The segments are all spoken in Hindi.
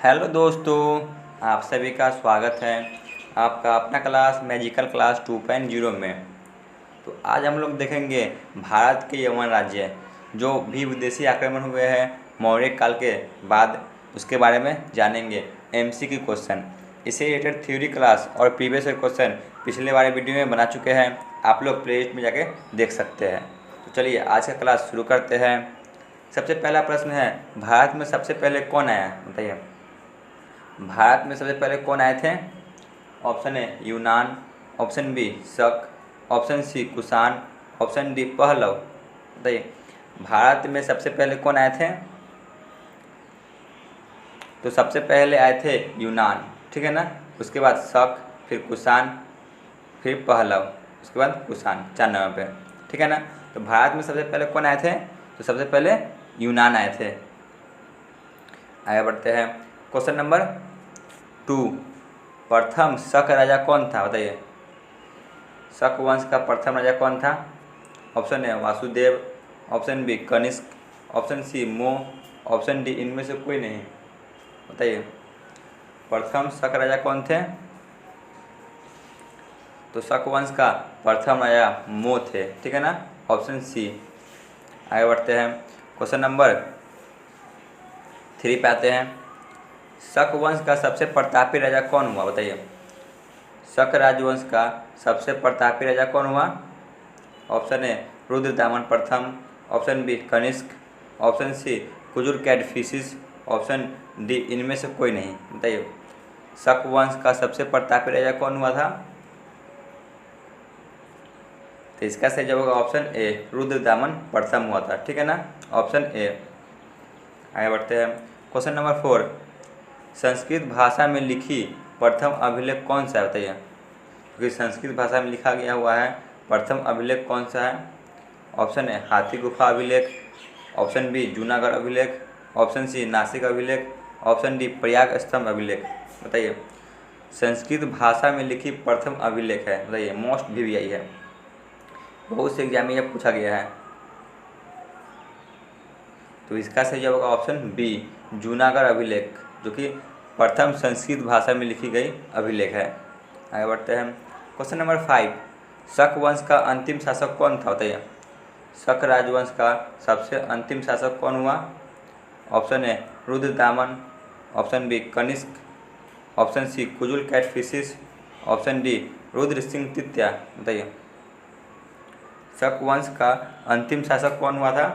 हेलो दोस्तों, आप सभी का स्वागत है आपका अपना क्लास मैजिकल क्लास 2.0 में। तो आज हम लोग देखेंगे भारत के यवन राज्य जो भी विदेशी आक्रमण हुए हैं मौर्य काल के बाद, उसके बारे में जानेंगे। एमसीक्यू क्वेश्चन, इससे रिलेटेड थ्योरी क्लास और प्रीवियस क्वेश्चन पिछले वाले वीडियो में बना चुके हैं, आप लोग प्ले लिस्ट में जाके देख सकते हैं। तो चलिए आज का क्लास शुरू करते हैं। सबसे पहला प्रश्न है, भारत में सबसे पहले कौन आया, बताइए। भारत में सबसे पहले कौन आए थे? ऑप्शन ए यूनान, option B Shaka, option C Kushan, option D Pahlava. बताइए भारत में सबसे पहले कौन आए थे? तो सबसे पहले आए थे यूनान, ठीक है ना। उसके बाद शक, फिर कुषाण, फिर पहलव, उसके बाद कुषाण, 4 नंबर पे, ठीक है ना। तो भारत में सबसे पहले कौन आए थे? तो सबसे पहले यूनान आए थे। आगे बढ़ते हैं। क्वेश्चन नंबर 2, प्रथम शक राजा कौन था, बताइए। शक वंश का प्रथम राजा कौन था? Option A Vasudev, option B Kanishka, option C मो, ऑप्शन डी इनमें से कोई नहीं। बताइए प्रथम शक राजा कौन थे? तो शक वंश का प्रथम राजा मो थे, ठीक है ना, ऑप्शन सी। आगे बढ़ते हैं। क्वेश्चन नंबर 3 पे आते हैं। शक वंश का सबसे प्रतापी राजा कौन हुआ, बताइए। शक राजवंश का सबसे प्रतापी राजा कौन हुआ? ऑप्शन ए रुद्रदामन प्रथम, option B Kanishka, option C Kujula Kadphises, option D इनमें से कोई नहीं। बताइए शक वंश का सबसे प्रतापी राजा कौन हुआ था? तो इसका सही जवाब होगा ऑप्शन ए रुद्रदामन प्रथम हुआ था, ठीक है ना, ऑप्शन ए। आगे बढ़ते हैं। क्वेश्चन नंबर 4, संस्कृत भाषा में लिखी प्रथम अभिलेख कौन सा है, बताइए। क्योंकि संस्कृत भाषा में लिखा गया हुआ है, प्रथम अभिलेख कौन सा है? ऑप्शन ए हाथी गुफा अभिलेख, ऑप्शन बी जूनागढ़ अभिलेख, ऑप्शन सी नासिक अभिलेख, ऑप्शन डी प्रयाग स्तंभ अभिलेख। बताइए संस्कृत भाषा में लिखी प्रथम अभिलेख है, बताइए। मोस्ट VVI है, बहुत से एग्जाम में यह पूछा गया है। तो इसका सही जवाब होगा ऑप्शन बी जूनागढ़ अभिलेख, जो कि प्रथम संस्कृत भाषा में लिखी गई अभिलेख है। आगे बढ़ते हैं। क्वेश्चन नंबर 5, शक वंश का अंतिम शासक कौन था, बताइए। शक राजवंश का सबसे अंतिम शासक कौन हुआ? Option A Rudradaman, option B Kanishka, option C Kujula Kadphises, option D Rudra Singh तृतीय। बताइए शक वंश का अंतिम शासक कौन हुआ था?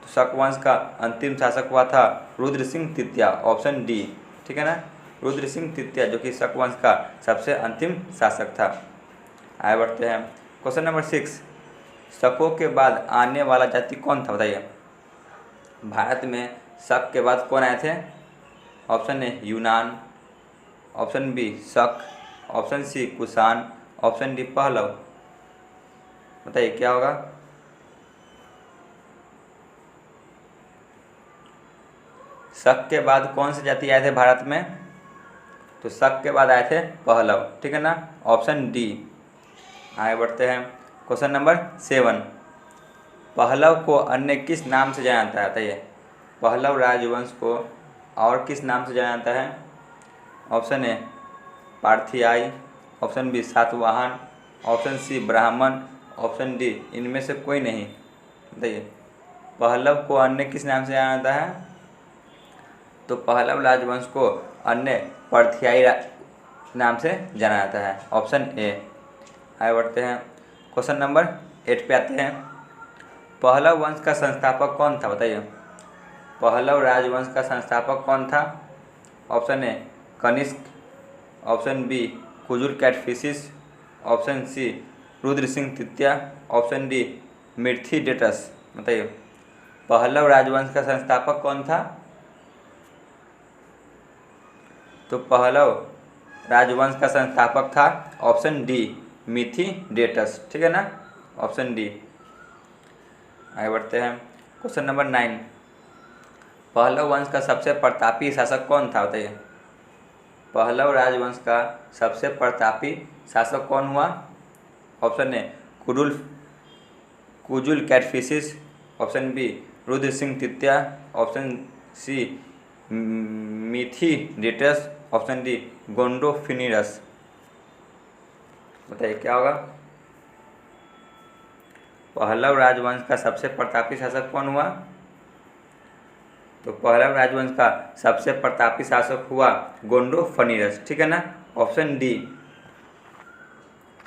तो शक वंश का अंतिम शासक हुआ था रुद्र सिंह तृतीय, ऑप्शन डी, ठीक है ना, रुद्र सिंह तृतीय, जो कि शक वंश का सबसे अंतिम शासक था। आगे बढ़ते हैं। क्वेश्चन नंबर 6, शकों के बाद आने वाला जाति कौन था, बताइए। भारत में शक के बाद कौन आए थे? ऑप्शन ए यूनान, option B Shaka, option C Kushan, option D Pahlava. बताइए क्या होगा? शक के बाद कौन से जाति आए थे भारत में? तो शक के बाद आए थे पहलव, ठीक है ना, ऑप्शन डी। आगे बढ़ते हैं। क्वेश्चन नंबर 7, पहलव को अन्य किस नाम से जाना जाता है, बताइए। पहलव राजवंश को और किस नाम से जाना जाता है? ऑप्शन ए पार्थियाई, option B Satavahana, option C ब्राह्मण, ऑप्शन डी इनमें से कोई नहीं। बताइए पहलव को अन्य किस नाम से जाना जाता है? तो पहलव राजवंश को अन्य पार्थियाई नाम से जाना जाता है, ऑप्शन ए। आगे बढ़ते हैं। क्वेश्चन नंबर 8 पे आते हैं। पहलव वंश का संस्थापक कौन था, बताइए। पहलव राजवंश का संस्थापक कौन था? Option A Kanishka, option B Kujula Kadphises, option C Rudra Singh तृतीय, ऑप्शन डी मिथिडेटस। बताइए पहलव राजवंश का संस्थापक कौन था? तो पहलव राजवंश का संस्थापक था ऑप्शन डी मिथिडेटस, ठीक है ना, ऑप्शन डी। आगे बढ़ते हैं। क्वेश्चन नंबर 9, पहलव वंश का सबसे प्रतापी शासक कौन था, बताइए। पहलव राजवंश का सबसे प्रतापी शासक कौन हुआ? Option A Kujula Kadphises, option B Rudra Singh तृतीय, option C Mithridates, option D Gondophares. बताइए क्या होगा। पहलव राजवंश का सबसे प्रतापी शासक कौन हुआ? तो पहलव राजवंश का सबसे प्रतापी शासक हुआ गोंडोफिनिरस, ठीक है ना, ऑप्शन डी।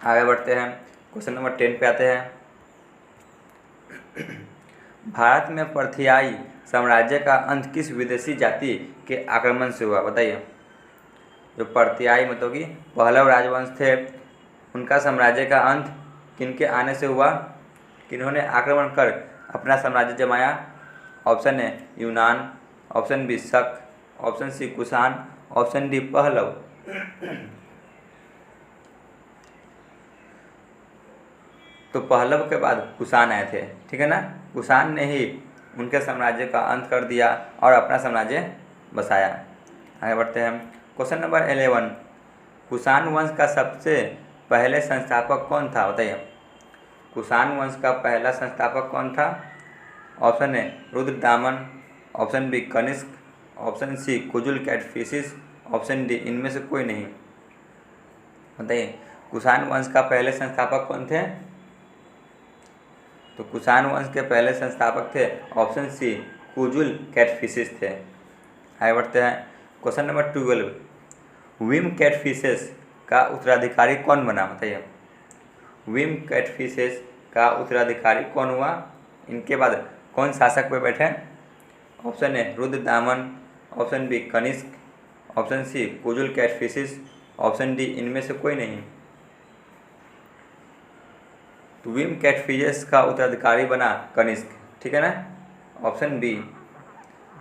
आगे बढ़ते हैं, क्वेश्चन नंबर 10 पे आते हैं। भारत में पार्थियाई साम्राज्य का अंत किस विदेशी जाति के आक्रमण से हुआ? बताइए। जो पार्थियाई मतलब कि पहलव राजवंश थे, उनका साम्राज्य का अंत किनके आने से हुआ? किन्होंने आक्रमण कर अपना साम्राज्य जमाया? ऑप्शन है यूनान, option B Shaka, option C Kushan, option D Pahlava. तो पहलव के बाद कुषाण आए थे, ठीक है ना। कुषाण ने ही उनके साम्राज्य का अंत कर दिया और अपना साम्राज्य बसाया। आगे बढ़ते हैं, क्वेश्चन नंबर 11। कुषाण वंश का सबसे पहले संस्थापक कौन था? बताइए। कुषाण वंश का पहला संस्थापक कौन था? Option A Rudradaman, option B Kanishka, option C Kujula Kadphises, option D इनमें से कोई नहीं। बताइए कुषाण वंश का पहले संस्थापक कौन थे? तो कुषाण वंश के पहले संस्थापक थे ऑप्शन सी कुजुल कैटफिशिस थे। आगे बढ़ते हैं, क्वेश्चन नंबर 12। विम कैटफिशिस का उत्तराधिकारी कौन बना? बताइए। विम कैटफिशिस का उत्तराधिकारी कौन हुआ? इनके बाद कौन शासक पे बैठे? Option A Rudradaman, option B Kanishka, option C Kujula Kadphises, option D इनमें से कोई नहीं। तो विम कैटफिशिस का उत्तराधिकारी बना कनिष्क, ठीक है ना, ऑप्शन बी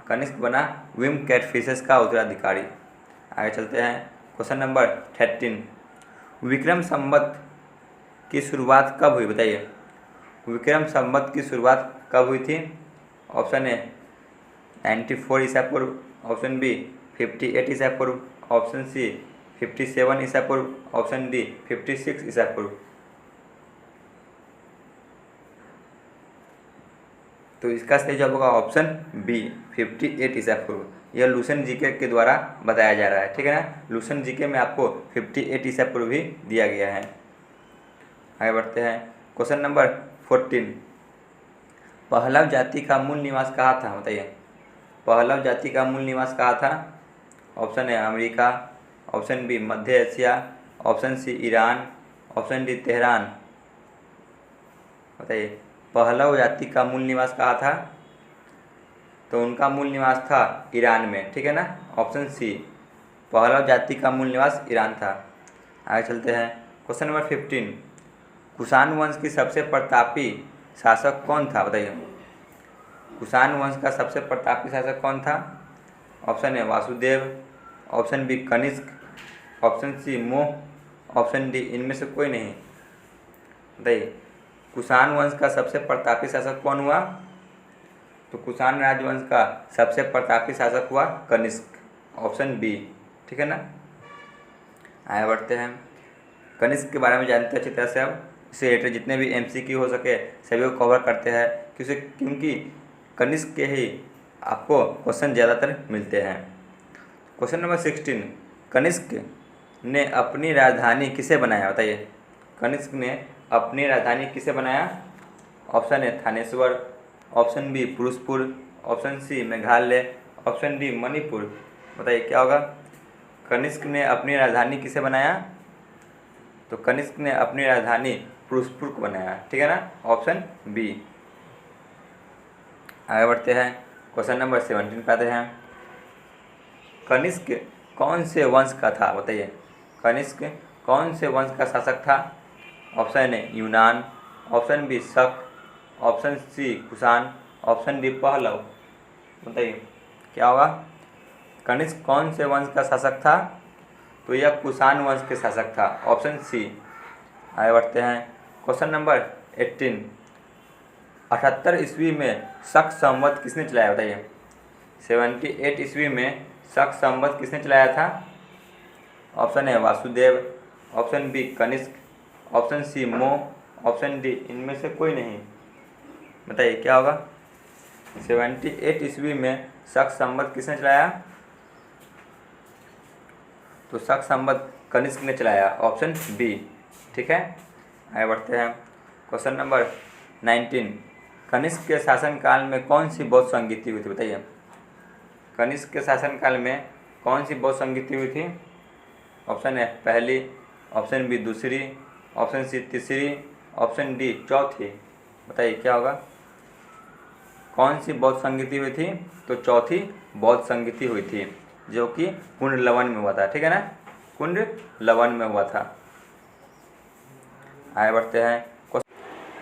कनिष्क बना विम कैटफिशिस का उत्तराधिकारी। आगे चलते हैं, क्वेश्चन नंबर 13। विक्रम संवत की शुरुआत कब हुई? बताइए। विक्रम संवत की शुरुआत कब हुई थी? ऑप्शन है 94 ईसा पूर्व, ऑप्शन बी 58 ईसा पूर्व, ऑप्शन सी 57 ईसा पूर्व, ऑप्शन डी 56 ईसा पूर्व। तो इसका सही जवाब होगा ऑप्शन बी 58 ईसा पूर्व। यह लूसेंट जीके के द्वारा बताया जा रहा है, ठीक है ना। लूसेंट जीके में आपको 58 ईसा पूर्व भी दिया गया है। आगे बढ़ते हैं, क्वेश्चन नंबर 14। पहलव जाति का मूल निवास कहाँ था? बताइए। पहलव जाति का मूल निवास कहाँ था? Option A America, option B मध्य Asia, option C Iran, option D Tehran. बताइए पहलव जाति का मूल निवास कहाँ था? तो उनका मूल निवास था ईरान में, ठीक है ना, ऑप्शन सी पहलव जाति का मूल निवास ईरान था। आगे चलते हैं, क्वेश्चन नंबर 15। कुषाण वंश की सबसे प्रतापी शासक कौन था? बताइए। कुषाण वंश का सबसे प्रतापी शासक कौन था? Option A Vasudev, option B Kanishka, option C मोह, ऑप्शन डी इनमें से कोई नहीं। बताइए कुषाण वंश का सबसे प्रतापी शासक कौन हुआ? तो कुषाण राजवंश का सबसे प्रतापी शासक हुआ कनिष्क, ऑप्शन बी, ठीक है ना। आगे बढ़ते हैं, कनिष्क के बारे में जानते हैं अच्छी तरह से। अब इससे रिलेटेड जितने भी MCQ हो सके सभी को कवर करते हैं, क्योंकि कनिष्क के ही आपको क्वेश्चन ज़्यादातर मिलते हैं। Question number 16। कनिष्क ने अपनी राजधानी किसे बनाया? बताइए। कनिष्क ने अपनी राजधानी किसे बनाया? Option A Thaneshwar, option B Purushpur, option C Meghalaya, option D Manipur. बताइए क्या होगा। कनिष्क ने अपनी राजधानी किसे बनाया? तो कनिष्क ने अपनी राजधानी पुरुषपुर को बनाया, ठीक है ना, ऑप्शन बी। आगे बढ़ते हैं, क्वेश्चन नंबर 17 पे आते हैं। कनिष्क कौन से वंश का था? बताइए। कनिष्क कौन से वंश का शासक था? ऑप्शन है यूनान, option B Shaka, option C Kushan, option D Pahlava. बताइए क्या होगा। कनिष्क कौन से वंश का शासक था? तो यह कुषाण वंश के शासक था, ऑप्शन सी। आगे बढ़ते हैं, क्वेश्चन नंबर 18। 78 ईस्वी में शक संवत किसने चलाया? बताइए। 78 ईस्वी में शक संवत किसने चलाया था? Option A Vasudev, option B Kanishka, option C मोह, ऑप्शन डी इनमें से कोई नहीं। बताइए क्या होगा। 78 ईस्वी में शक संवत किसने चलाया? तो शक संवत कनिष्क ने चलाया, ऑप्शन बी। ठीक है, आगे बढ़ते हैं। क्वेश्चन नंबर 19, कनिष्क के शासनकाल में कौन सी बौद्ध संगीति हुई थी? बताइए, कनिष्क के शासनकाल में कौन सी बौद्ध संगीति हुई थी? ऑप्शन ए पहली, ऑप्शन बी दूसरी, ऑप्शन सी तीसरी, ऑप्शन डी चौथी। बताइए क्या होगा? कौन सी बौद्ध संगीति हुई थी? तो चौथी बौद्ध संगीति हुई थी, जो कि कुंड लवन में हुआ था। ठीक है ना, कुंड लवन में हुआ था। आगे बढ़ते हैं।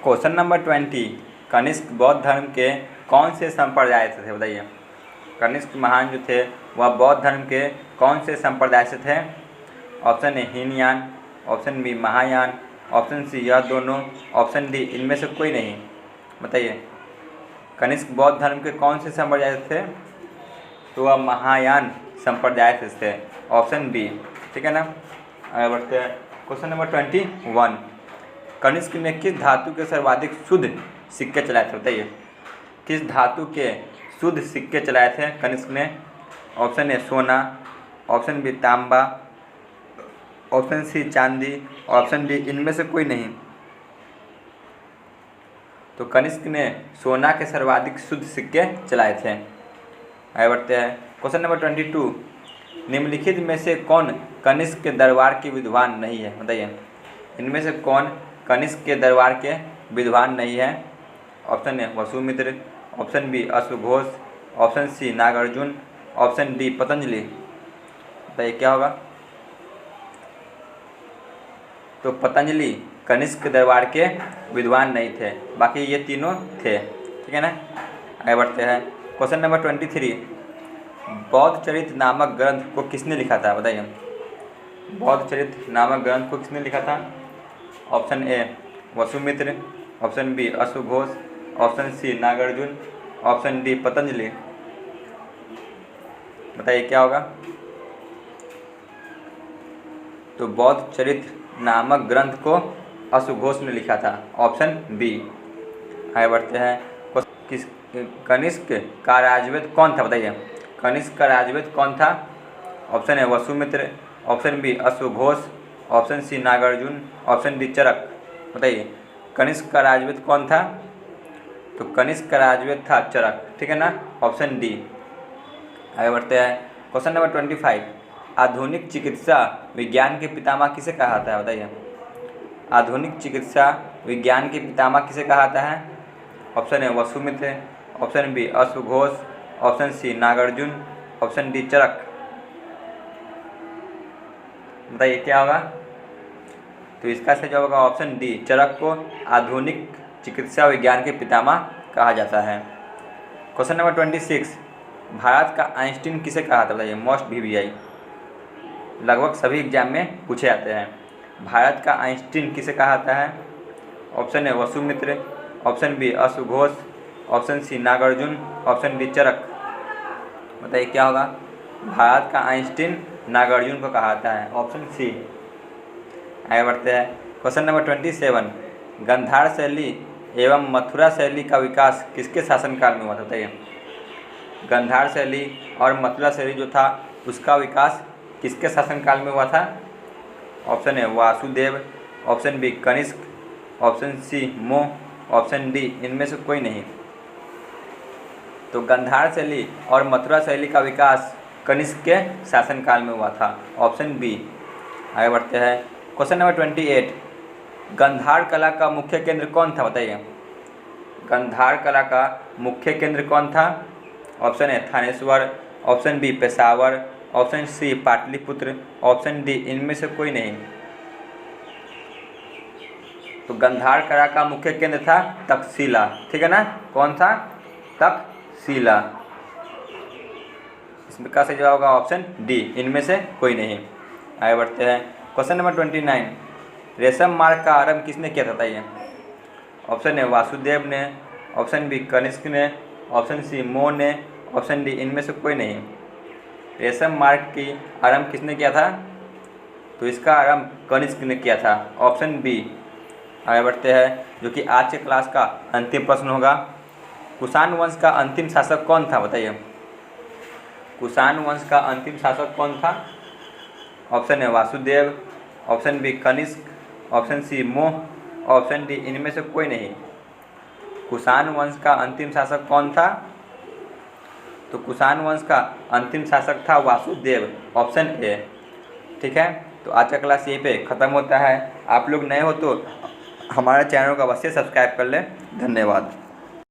क्वेश्चन नंबर 20, कनिष्क बौद्ध धर्म के कौन से संप्रदाय से थे? बताइए, कनिष्क महान जो थे वह बौद्ध धर्म के कौन से संप्रदाय से थे? Option A Hinayana, option B Mahayana, option C यह दोनों, ऑप्शन डी इनमें से कोई नहीं। बताइए, कनिष्क बौद्ध धर्म के कौन से संप्रदाय से थे? तो वह महायान संप्रदाय से थे, ऑप्शन बी। ठीक है ना, आगे बढ़ते हैं। क्वेश्चन नंबर 21, कनिष्क ने किस धातु के सर्वाधिक शुद्ध सिक्के चलाए थे? बताइए, किस धातु के शुद्ध सिक्के चलाए थे कनिष्क ने? ऑप्शन ए सोना, ऑप्शन बी तांबा, ऑप्शन सी चांदी, ऑप्शन डी इनमें से कोई नहीं। तो कनिष्क ने सोना के सर्वाधिक शुद्ध सिक्के चलाए थे। आगे बढ़ते हैं। क्वेश्चन नंबर 22, निम्नलिखित में से कौन कनिष्क के दरबार के विद्वान नहीं है? बताइए, इनमें से कौन कनिष्क के दरबार के विद्वान नहीं है? Option A Vasumitra, option B अश्वघोष, option C Nagarjuna, option D Patanjali. बताइए क्या होगा? तो पतंजलि कनिष्क के दरबार के विद्वान नहीं थे, बाकी ये तीनों थे। ठीक है ना, आगे बढ़ते हैं। क्वेश्चन नंबर 23, बौद्ध चरित्र नामक ग्रंथ को किसने लिखा था? बताइए, बौद्ध चरित्र नामक ग्रंथ को किसने लिखा था? Option A Vasumitra, option B अश्वघोष, option C Nagarjuna, option D Patanjali. बताइए क्या होगा? तो बौद्ध चरित्र नामक ग्रंथ को अश्वघोष ने लिखा था, ऑप्शन बी। आगे बढ़ते हैं। किस कनिष्क का राजवेद कौन था? बताइए, कनिष्क का राजवेद कौन था? Option A Vasumitra, option B अश्वघोष, option C Nagarjuna, option D Charaka. बताइए, कनिष्क का राजवेद कौन था? तो कनिष्क का राजवेद था चरक। ठीक है ना, ऑप्शन डी। आगे बढ़ते हैं। क्वेश्चन नंबर 25, आधुनिक चिकित्सा विज्ञान के पितामह किसे कहा जाता है? बताइए, आधुनिक चिकित्सा विज्ञान के पितामह किसे कहा जाता है? Option A Vasumitra, option B अश्वघोष, option C Nagarjuna, option D Charaka. बताइए क्या होगा? तो इसका सही जवाब होगा ऑप्शन डी, चरक को आधुनिक चिकित्सा विज्ञान के पितामह कहा जाता है। क्वेश्चन नंबर 26, भारत का आइंस्टीन किसे कहा जाता है? बताइए, मोस्ट VVI, लगभग सभी एग्जाम में पूछे जाते हैं। भारत का आइंस्टीन किसे कहा जाता है? Option A Vasumitra, option B अश्वघोष, option C Nagarjuna, option D Charaka. बताइए क्या होगा? भारत का आइंस्टीन नागार्जुन को कहा जाता है, ऑप्शन सी। आगे बढ़ते हैं। क्वेश्चन नंबर 27, गांधार शैली एवं मथुरा शैली का विकास किसके शासनकाल में हुआ था? बताइए, गांधार शैली और मथुरा शैली जो था उसका विकास किसके शासनकाल में हुआ था? Option A Vasudev, option B Kanishka, option C मो, ऑप्शन डी इनमें से कोई नहीं। तो गांधार शैली और मथुरा शैली का विकास कनिष्क के शासनकाल में हुआ था, ऑप्शन बी। आगे बढ़ते हैं। क्वेश्चन नंबर 28, गांधार कला का मुख्य केंद्र कौन था? बताइए, गांधार कला का मुख्य केंद्र कौन था? Option A Thaneshwar, option B Peshawar, option C Pataliputra, option D इनमें से कोई नहीं। तो गांधार कला का मुख्य केंद्र था तक्षशिला। ठीक है ना, कौन था? तक्षशिला। इसमें का सही जवाब होगा ऑप्शन डी, इनमें से कोई नहीं। आगे बढ़ते हैं। क्वेश्चन नंबर 29, रेशम मार्ग का आरंभ किसने किया था? बताइए, ऑप्शन ए वासुदेव ने, ऑप्शन बी कनिष्क ने, ऑप्शन सी मो ने, ऑप्शन डी इनमें से कोई नहीं। रेशम मार्ग की आरंभ किसने किया था? तो इसका आरंभ कनिष्क ने किया था, ऑप्शन बी। आगे बढ़ते हैं, जो कि आज के क्लास का अंतिम प्रश्न होगा। कुषाण वंश का अंतिम शासक कौन था, बताइए। कुषाण वंश का अंतिम शासक कौन था? Option A Vasudev, option B Kanishka, option C मोह, ऑप्शन डी इनमें से कोई नहीं। कुषाण वंश का अंतिम शासक कौन था? तो कुषाण वंश का अंतिम शासक था वासुदेव, ऑप्शन ए। ठीक है, तो आज का क्लास यहीं पे ख़त्म होता है। आप लोग नए हो तो हमारे चैनल को अवश्य सब्सक्राइब कर लें। धन्यवाद।